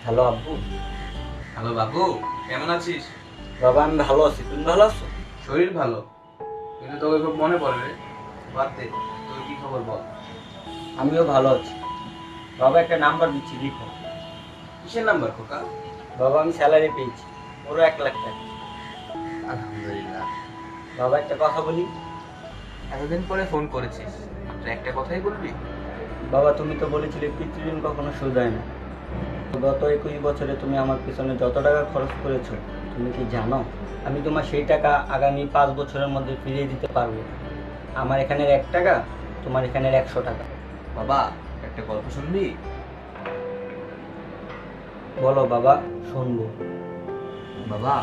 Hello আব্বু। Hello বাবু, কেমন আছিস? বাবা আমি ভালো আছি, তুমি ভালো আছো? শরীর ভালো, কিন্তু তোকে খুব মনে পড়ে রে। বাদ দে, তোর কি খবর বল। আমিও ভালো আছি। বাবা একটা নাম্বার দিচ্ছি, লিখো। কিসের নাম্বার খোকা? বাবা আমি স্যালারি পেয়েছি, পুরো 1 লাখ টাকা। আলহামদুলিল্লাহ। বাবা একটা কথা বলি। এতদিন পরে ফোন করেছিস, মাত্র একটা কথাই বলবি? বাবা তুমি তো বলেছিলে পিতৃঋণ কখনো শোধ হয় না। গত 21 বছরে তুমি আমার পিছনে যত টাকা খরচ করেছো, তুমি কি জানো আমি তোমার সেই টাকা আগামী 5 বছরের মধ্যে ফিরিয়ে দিতে পারবো। আমার এখানের 1 টাকা, তোমার এখানের 100 টাকা। বাবা, একটা গল্প শুনবি? বলো বাবা, শুনবো। বাবা,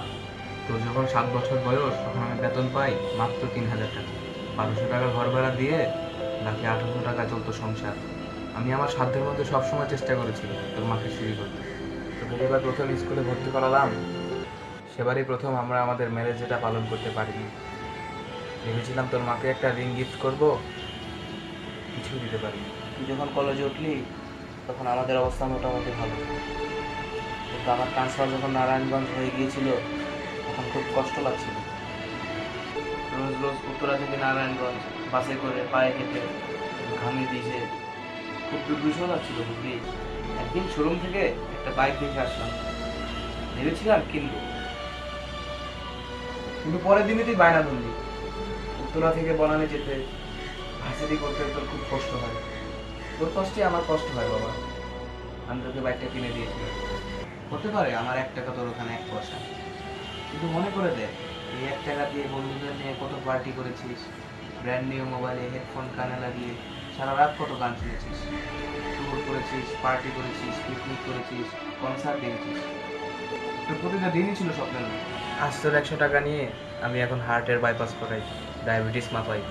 তোর যখন 7 বছর বয়স তখন আমি বেতন পাই মাত্র 3,000 টাকা। 1200 টাকা ঘর ভাড়া দিয়ে বাকি 800 টাকা চলতো সংসার। আমি আমার সাধ্যের মধ্যে সবসময় চেষ্টা করেছি তোর মাকে সুখী করতে। তোকে যেবার প্রথম স্কুলে ভর্তি করালাম, সেবারই প্রথম আমরা আমাদের ম্যারেজ যেটা পালন করতে পারিনি। ভেবেছিলাম তোর মাকে একটা রিং গিফট করব, কিছু দিতে পারি। তুই যখন কলেজে উঠলি তখন আমাদের অবস্থা মোটামুটি ভালো, কিন্তু আমার ট্রান্সফার যখন নারায়ণগঞ্জ হয়ে গিয়েছিল তখন খুব কষ্ট লাগছিল। রোজ রোজ উত্তরা থেকে নারায়ণগঞ্জ বাসে করে পায়ে হেঁটে ঘামে ভিজে খুব দুর্বিষহ লাগছিল বুঝলি। একদিন শোরুম থেকে একটা বাইক দেখে আসলাম, ভেবেছিলাম কিনবো, কিন্তু পরের দিনই তুই বায়না ধরলি উত্তরা থেকে বনানে যেতে, ভার্সিটি করতে তোর খুব কষ্ট হয়। তোর কষ্টে আমার কষ্ট হয় বাবা। আমি তোকে বাইকটা কিনে দিয়েছিলাম। হতে পারে আমার 1 টাকা তোর ওখানে 1 পয়সা, কিন্তু মনে করে দেখ এই 1 টাকা দিয়ে বন্ধুদের নিয়ে কত পার্টি করেছিস, ব্র্যান্ড নিউ মোবাইলে হেডফোন কানে লাগিয়ে সারা রাত কত গান শুনেছিস, ট্যুর করেছিস, পার্টি করেছিস, পিকনিক করেছিস, কনসার্ট দেখেছিস। তোর প্রতিটা দিনই ছিল স্বপ্নের মতো। আজ তোর 100 টাকা নিয়ে আমি এখন হার্টের বাইপাস করাই, ডায়াবেটিস মাপাই।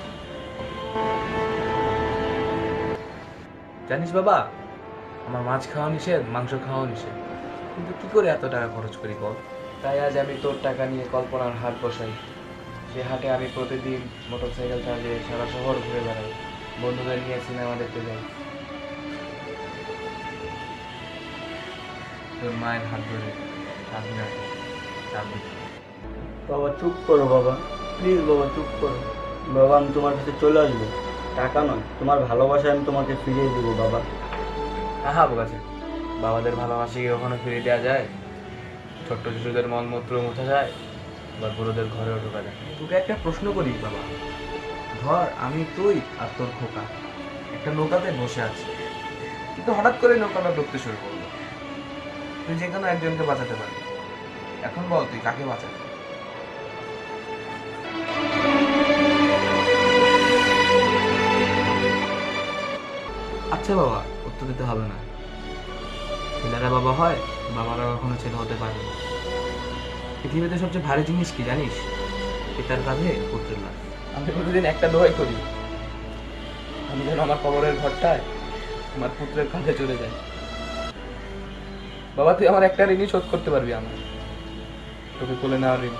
জানিস বাবা, আমার মাছ খাওয়া নিষেধ, মাংস খাওয়া নিষেধ, কিন্তু কি করে এত টাকা খরচ করি বল। তাই আজ আমি তোর টাকা নিয়ে কল্পনার হাট বসাই। সে হাটে আমি প্রতিদিন মোটরসাইকেল চালিয়ে সারা শহর ঘুরে বেড়াই, বন্ধুদের নিয়ে সিনেমা দেখতে যাই। তোর মায়ের হাত ধরে রাখি রাখি রাখি। বাবা চুপ করো বাবা, প্লিজ বাবা চুপ করো। বাবা আমি তোমার কাছে চলে আসবো, টাকা নয় তোমার ভালোবাসা আমি তোমাকে ফিরিয়ে দেবো বাবা। হ্যাঁ বলেছে, বাবাদের ভালোবাসা কি কখনো ফিরিয়ে দেওয়া যায়? ছোট্ট শিশুদের মলমূত্র মুছা যায়, আবার বুড়োদের ঘরেও ঢোকা যায়। তোকে একটা প্রশ্ন করি বাবা, ধর আমি তুই আর তোর খোকা একটা নৌকাতে বসে আছি, কিন্তু হঠাৎ করে নৌকাটা ডুবতে শুরু করলো। তুই যে কোনো একজনকে বাঁচাতে পারবি, এখন বল তুই কাকে বাঁচাবি? আচ্ছা বাবা, উত্তর দিতে হবে না। ছেলেরা বাবা হয়, বাবারা কখনো ছেলে হতে পারে না। পৃথিবীতে সবচেয়ে ভারী জিনিস কি জানিস? পিতার কাঁধে পুত্রের লাশ। আমি প্রতিদিন একটা দোয়াই করি, আমি যেন আমার কবরের ঘরটায় আমার পুত্রের কাঁধে চলে যাই। বাবা তুই আমার একটা ঋণই শোধ করতে পারবি, আমার তোকে কোলে নেওয়ার ঋণ।